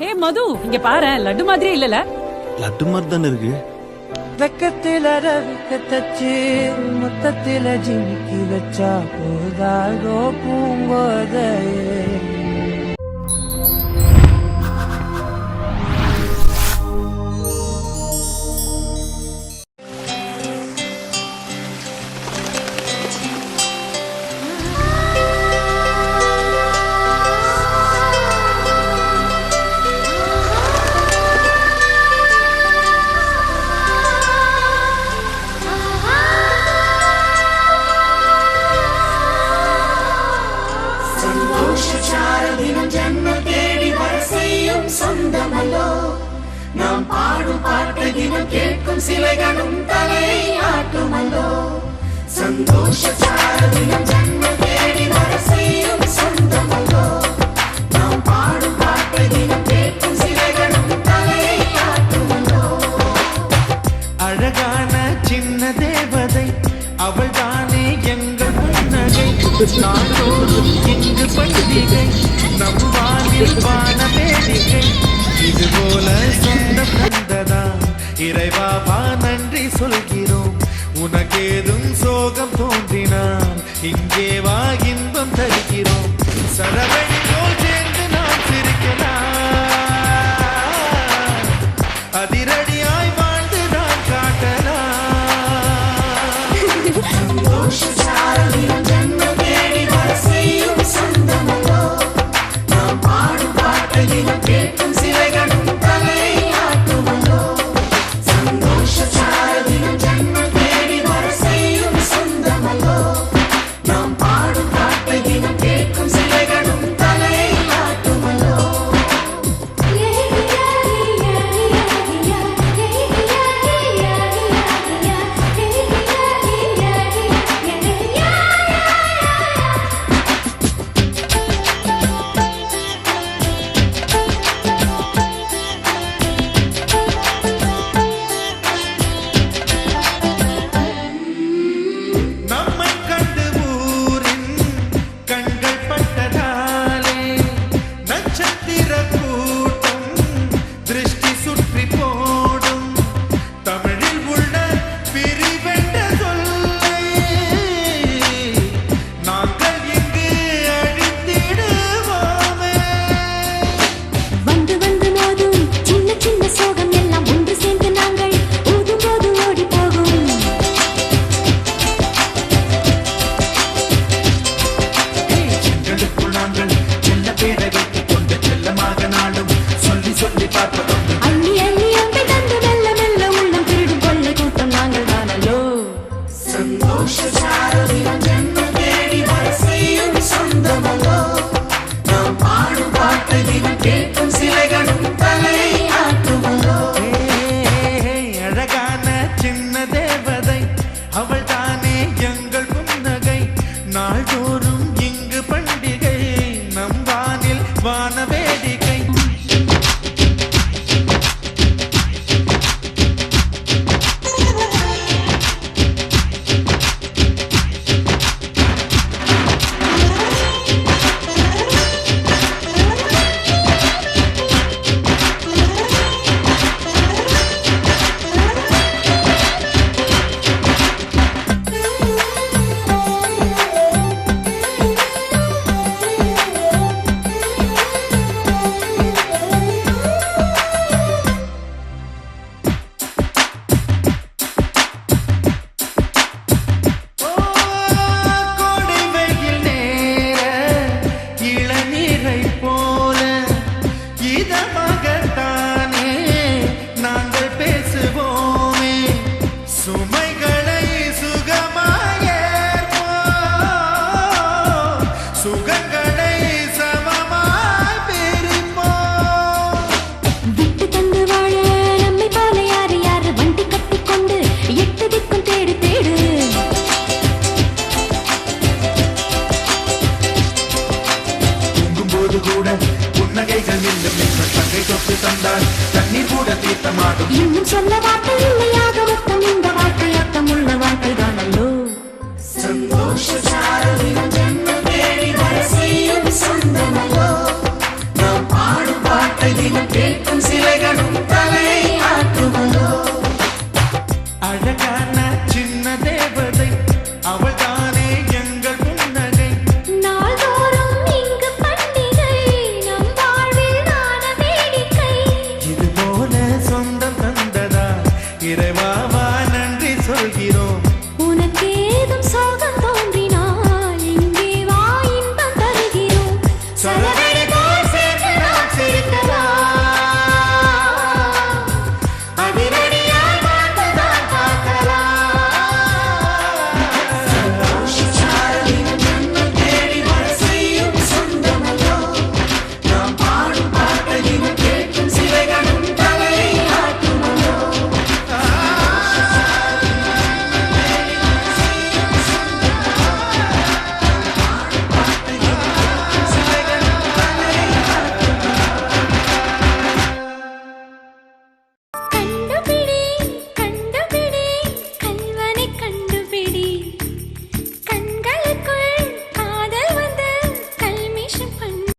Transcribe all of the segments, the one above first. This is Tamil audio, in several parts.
ஹே மது, இங்க பாரு, லட்டு மாதிரியே இல்லல. லட்டு மாதிரி தானே இருக்கு. வெக்கத்தில ரவிக்க தச்சு மொத்தத்தில ஜிமிக்கி வச்சா போதாதோ பூங்கோதையே. நாம் பாடும் பாட்டை தினம் கேட்கும் சிலைகளும் தலை ஆட்டுமல்லோ. சந்தோஷ சாரதினம் ஜன்ம தேடி வர செய்யும் சொந்தமல்லோ. நாம் பாடும் பாட்டை தினம் கேட்கும் சிலைகளும் தலை ஆட்டுமல்லோ. அழகான சின்ன தேவதை அவள் தானே எங்கள் புன்னகை. நாடோறும் இங்கு பண்டிகை நம் வானில் வான வேடிக்கை. இதுபோல சொந்தம் தந்ததா இறைவாவா நன்றி சொல்கிறோம். உனக்கேதும் சோகம் தோன்றினால் இங்கே வா இன்பம் தருகிறோம். சரவணி போல் சேர்ந்து நான் சிரிக்கலாம். அதிரடியாய் வாழ்ந்து நான் காட்டலாம். சந்தோஷ சாரதினம் ஜன்ம தேடி வர செய்யும் சொந்தமல்லோ. நாம் பாடும் பாட்டை தினம் கேட்கும் சிலைகளும் தலை ஆட்டுமல்லோ. சந்தோஷ சாரதினம் ஜன்ம தேடி வர செய்யும் சொந்தமல்லோ. நாம் பாடும் பாட்டை தினம் கேட்கும் சிலைகளும் தலை ஆட்டுமல்லோ. நம்மை கண்டு ஊரின் கண்கள் பட்டதாலே நட்சத்திர கூட்டம் திருஷ்டி சுற்றி போடும். தமிழில் உள்ள பிரிவென்ற சொல்லை நாங்கள் இங்கு அழித்திடுவோமே. வந்து வந்து மோதும் சின்ன சின்ன சோகம் எல்லாம் ஒன்று சேர்ந்து நாங்கள் ஊதும் போது ஓடி போகும். எங்களுக்குள் நாங்கள் செல்ல பேரை வைத்துக் கொண்டு செல்லமாக நாடும் சொல்லி சொல்லி பார்ப்பதும். அள்ளி அள்ளி அம்பை தந்து மெல்ல மெல்ல உள்ளம் திருடும் கொள்ளை கூட்டம் நாங்கள் தானல்லோ. சந்தோஷ சாரதினம் ஜன்ம தேடி வர செய்யும் சொந்தமல்லோ. நாம் பாடும் பாட்டை தினம் கேட்கும் சிலைகளும் தலை ஆட்டுமல்லோ. அழகான சின்ன தேவதை அவள் தானே எங்கள் புன்னகை. நாள்தோறும் இங்கு பண்டிகை நம் வானில் வான வேடிக்கை. கோடை வெயில் நேர இளநீரை போல இதமாகத்தானே நாங்கள் பேசுவோமே. சுமைகளை சுகமாயேற்போம், சுகங்களை சமமாய் பிரிப்போம். விட்டு தந்து வாழ நம்மை போல யாரு யாரு வண்டி கட்டிக்கொண்டு எட்டு திக்கும் தேடு தேடு. தூங்கும்போது கூட புன்னகைகள் இல்லை என்று தங்கை தொட்டு தந்தால் தண்ணீர் கூட தீர்த்தமாகும். இன்னும் சொல்ல வார்த்தை இல்லையாக மொத்தம் இந்த வாழ்க்கை அர்த்தம் உள்ள வாழ்க்கை தானல்லோ. சந்தோஷ சாரதினம் ஜன்ம தேடி வர செய்யும் சொந்தமல்லோ. நாம் பாடும் பாட்டை தினம் கேட்கும் சிலைகளும் தலையை ஆட்டுவதோ அழகான சின்ன தேவதை அவள் தானே எங்கள் புன்னகை நாள்தோறும் இங்கு பண்டிகை நம் வாழ்வில் நான வேடிக்கை இது போல சொந்தம் தந்ததா இறைவாவா நன்றி சொல்கிறோம் உனக்கேதும் சோகம் தோன்றினால் இங்கே வா இன்பம் தருகிறோம் சரவெடி போல் சேர்ந்து நாம் சிரிக்கலாம் அதிரடியாய் வாழ்ந்துதான் பார்க்கலாம் சந்தோஷச்சாரலினம் ஜென்மம் தேடி வர செய்யும் சொந்தமல்லோ நாம் பாடும் பாட்டையும் கேட்கும் சிலைகளும் தலையை ஆட்டுமல்லோ கண்டுபிடி கண்டுபிடி கல்வனை கண்டுபிடி கண்களுக்குள் காதல் வந்து கல்மிஷம் பண்ணு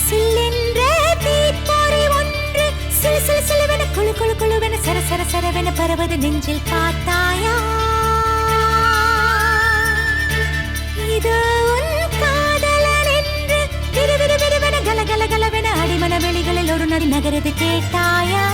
சில்லென்ற தீப்பொறி ஒன்று சிலு சிலு சிலுவென குழு குழு குழுவென சர சர சரவென பரவது நெஞ்சில் பார்த்தாயா இது உன் காதலன் என்று விறு விறு விறுவென கல கல கலவென அடிமன வெளிகளில் ஒரு நடி நகரது கேட்டாயா